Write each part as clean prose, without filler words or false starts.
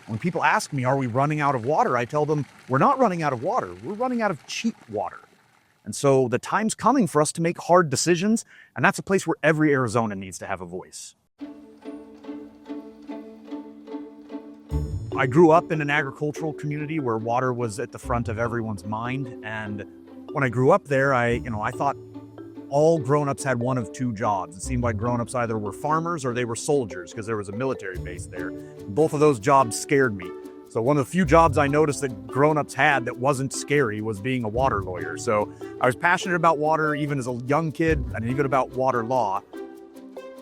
When people ask me, are we running out of water? I tell them, we're not running out of water. We're running out of cheap water. And so the time's coming for us to make hard decisions, and that's a place where every Arizonan needs to have a voice. I grew up in an agricultural community where water was at the front of everyone's mind. And when I grew up there, I thought all grown-ups had one of two jobs. It seemed like grown-ups either were farmers or they were soldiers because there was a military base there. Both of those jobs scared me. So one of the few jobs I noticed that grown-ups had that wasn't scary was being a water lawyer. So I was passionate about water even as a young kid and even about water law.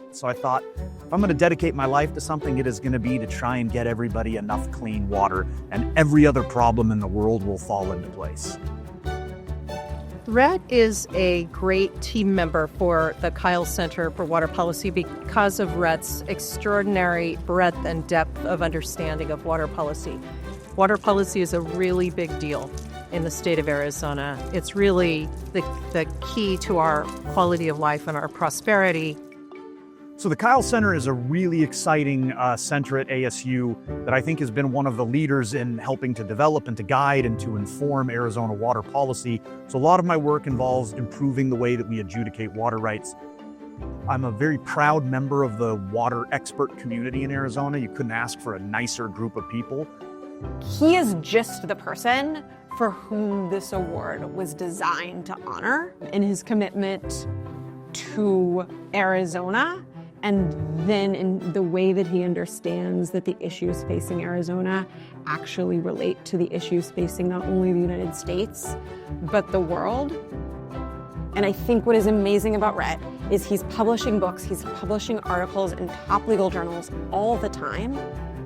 So I thought, if I'm going to dedicate my life to something, it is going to be to try and get everybody enough clean water, and every other problem in the world will fall into place. Rhett is a great team member for the Kyl Center for Water Policy because of Rhett's extraordinary breadth and depth of understanding of water policy. Water policy is a really big deal in the state of Arizona. It's really the key to our quality of life and our prosperity. So the Kyl Center is a really exciting center at ASU that I think has been one of the leaders in helping to develop and to guide and to inform Arizona water policy. So a lot of my work involves improving the way that we adjudicate water rights. I'm a very proud member of the water expert community in Arizona. You couldn't ask for a nicer group of people. He is just the person for whom this award was designed to honor in his commitment to Arizona. And then in the way that he understands that the issues facing Arizona actually relate to the issues facing not only the United States, but the world. And I think what is amazing about Rhett is he's publishing books, he's publishing articles in top legal journals all the time,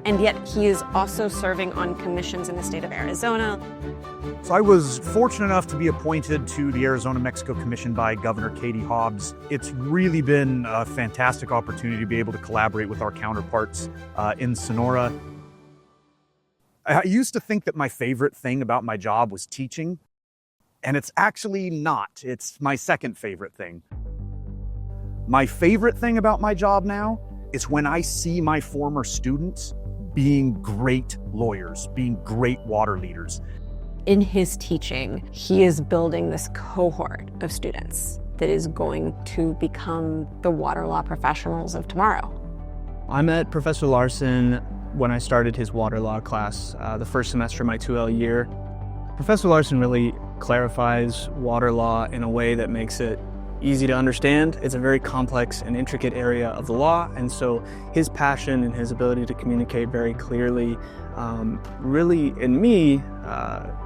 and yet he is also serving on commissions in the state of Arizona. So I was fortunate enough to be appointed to the Arizona-Mexico Commission by Governor Katie Hobbs. It's really been a fantastic opportunity to be able to collaborate with our counterparts in Sonora. I used to think that my favorite thing about my job was teaching, and it's actually not. It's my second favorite thing. My favorite thing about my job now is when I see my former students being great lawyers, being great water leaders. In his teaching, he is building this cohort of students that is going to become the water law professionals of tomorrow. I met Professor Larson when I started his water law class the first semester of my 2L year. Professor Larson really clarifies water law in a way that makes it easy to understand. It's a very complex and intricate area of the law, and so his passion and his ability to communicate very clearly really, in me,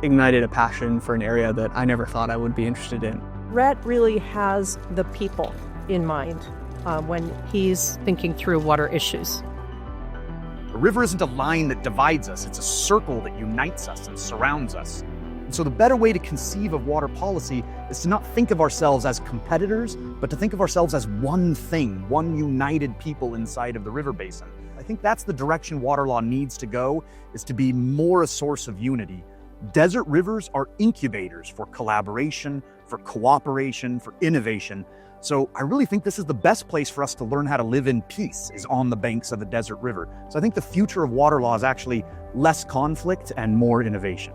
ignited a passion for an area that I never thought I would be interested in. Rhett really has the people in mind when he's thinking through water issues. A river isn't a line that divides us, it's a circle that unites us and surrounds us. And so the better way to conceive of water policy is to not think of ourselves as competitors, but to think of ourselves as one thing, one united people inside of the river basin. I think that's the direction water law needs to go, is to be more a source of unity. Desert rivers are incubators for collaboration, for cooperation, for innovation. So I really think this is the best place for us to learn how to live in peace, is on the banks of the desert river. So I think the future of water law is actually less conflict and more innovation.